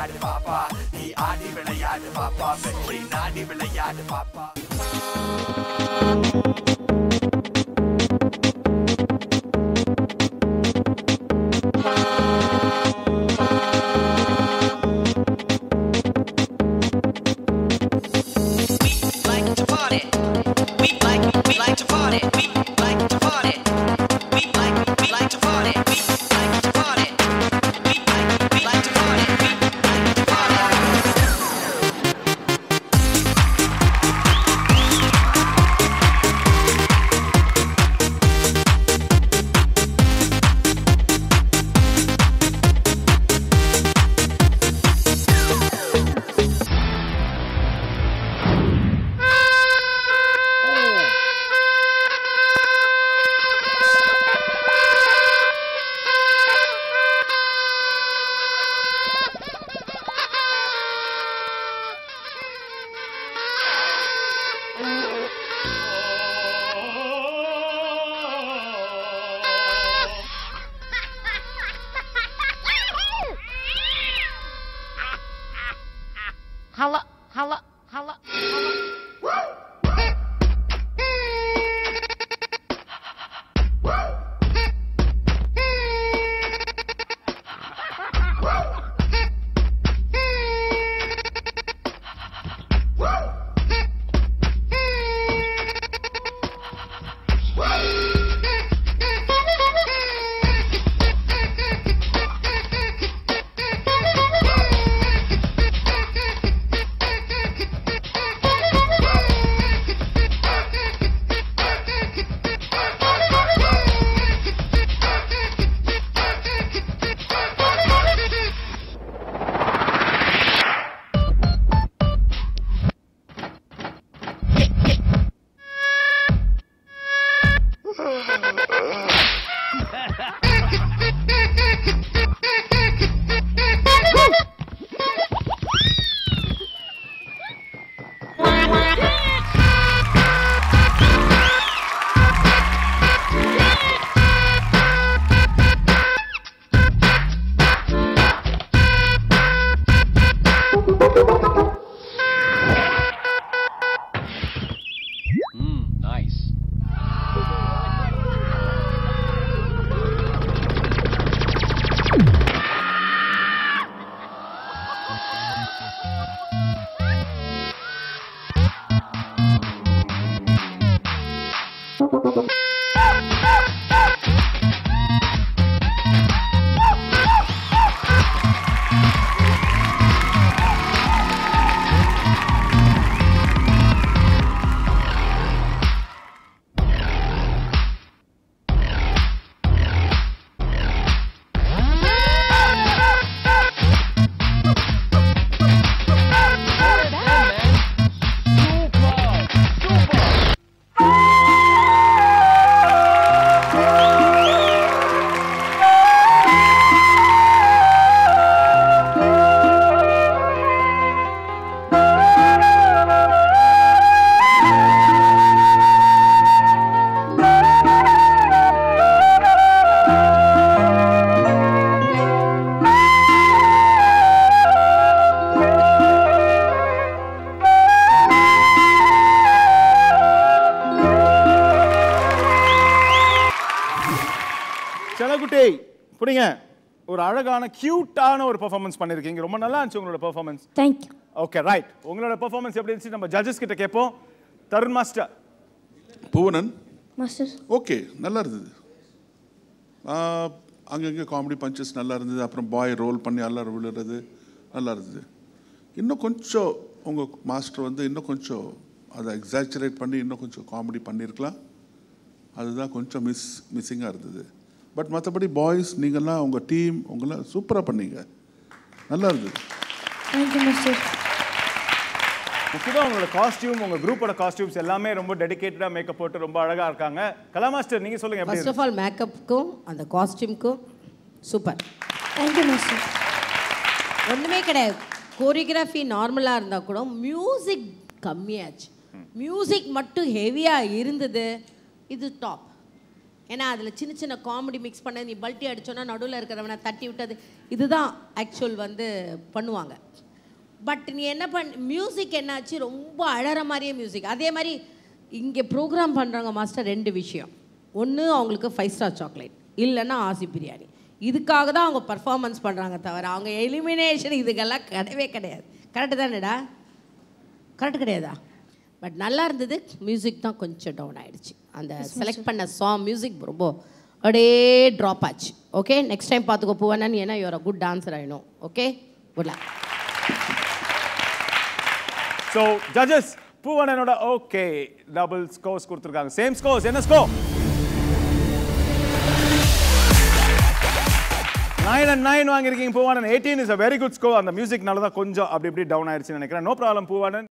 விளையாடு பாப்பா நீ ஆடி விளையாடு பாப்பா வெற்றி நாடி விளையாடு பாப்பா புரியுங்க ஒரு அழகான கியூட்டான ஒரு பெர்ஃபார்மன்ஸ் பண்ணிருக்கீங்க ரொம்ப நல்லா இருந்துச்சு உங்களோட performance Thank you. Okay right உங்களோட பெர்ஃபார்மன்ஸ் எப்படி இருந்துச்சு நம்ம ஜட்ஜஸ் கிட்ட கேட்போம் Tarun master Poovanan master okay நல்லா இருந்தது அங்கங்கே காமெடி பஞ்சஸ் நல்லா இருந்தது அப்புறம் பாய் ரோல் பண்ணி எல்லாரும் விழுறது நல்லா இருந்தது இன்னும் கொஞ்சம் உங்கள் மாஸ்டர் வந்து இன்னும் கொஞ்சம் அதை எக்ஸாச்சுரேட் பண்ணி இன்னும் கொஞ்சம் காமெடி பண்ணியிருக்கலாம் அதுதான் கொஞ்சம் மிஸ்ஸிங்காக இருந்தது பட் மற்றபடி பாய்ஸ் நீங்கள்லாம் உங்கள் டீம் உங்களாம் சூப்பராக பண்ணீங்க நல்லா இருந்தது தேங்க்யூ மாஸ்டர் முக்கியமாக உங்களோட காஸ்டியூம் உங்கள் குரூப்போட காஸ்டியூம்ஸ் எல்லாமே ரொம்ப டெடிகேட்டடாக மேக்கப் போட்டு ரொம்ப அழகாக இருக்காங்க கலா மாஸ்டர் நீங்கள் சொல்லுங்கள் எப்படி ஃபர்ஸ்ட் ஆஃப் ஆல் மேக்கப்புக்கும் அந்த காஸ்டியூம்க்கும் சூப்பர் தேங்க்யூ மாஸ்டர் ஒன்றுமே கிடையாது கோரியோகிராஃபி நார்மலாக இருந்தால் கூட மியூசிக் கம்மியாச்சு மியூசிக் மட்டும் ஹெவியாக இருந்தது இது டாப் ஏன்னா அதில் சின்ன சின்ன காமெடி மிக்ஸ் பண்ண நீ பல்ட்டி அடிச்சோன்னா நடுவில் இருக்கிறவனை தட்டி விட்டது இதுதான் ஆக்சுவல் வந்து பண்ணுவாங்க. பட் நீ என்ன மியூசிக் என்னாச்சு ரொம்ப அழற மாதிரியே மியூசிக். அதே மாதிரி இங்கே ப்ரோக்ராம் பண்ணுறாங்க மாஸ்டர் 2 விஷயம். ஒன்று அவங்களுக்கு 5 ஸ்டார் சாக்லேட், இல்லைன்னா ஆசி பிரியாணி. இதுக்காக தான் அவங்க பர்ஃபார்மன்ஸ் பண்ணுறாங்க தவிர அவங்க எலிமினேஷன் இதுக்கெல்லாம் கிடையாது. கரெக்டு தானேடா? கரெக்டு கிடையாதா? பட் நல்லா இருந்தது. மியூசிக் தான் கொஞ்சம் டவுன் ஆகிடுச்சு. அந்த செலக்ட் பண்ண மியூசிக் ரொம்ப அப்படியே ட்ராப் ஆச்சு. ஓகே, நெக்ஸ்ட் டைம் பார்த்துக்கோ பூவனன். ஏன்னா யூஆர் அ குட் டான்ஸர் ஆகிடும். Okay, good luck. So judges பூவனனோட ஓகே டபுள் ஸ்கோர்ஸ் கொடுத்துருக்காங்க. Same scores. என்ன ஸ்கோர்? 9 and 9 வாங்கியிருக்கீங்க Poovanan. 18 is a very good score. அந்த மியூசிக்னால தான் கொஞ்சம் அப்படி இப்படி டவுன் ஆயிடுச்சுன்னு நினைக்கிறேன். No problem Poovanan.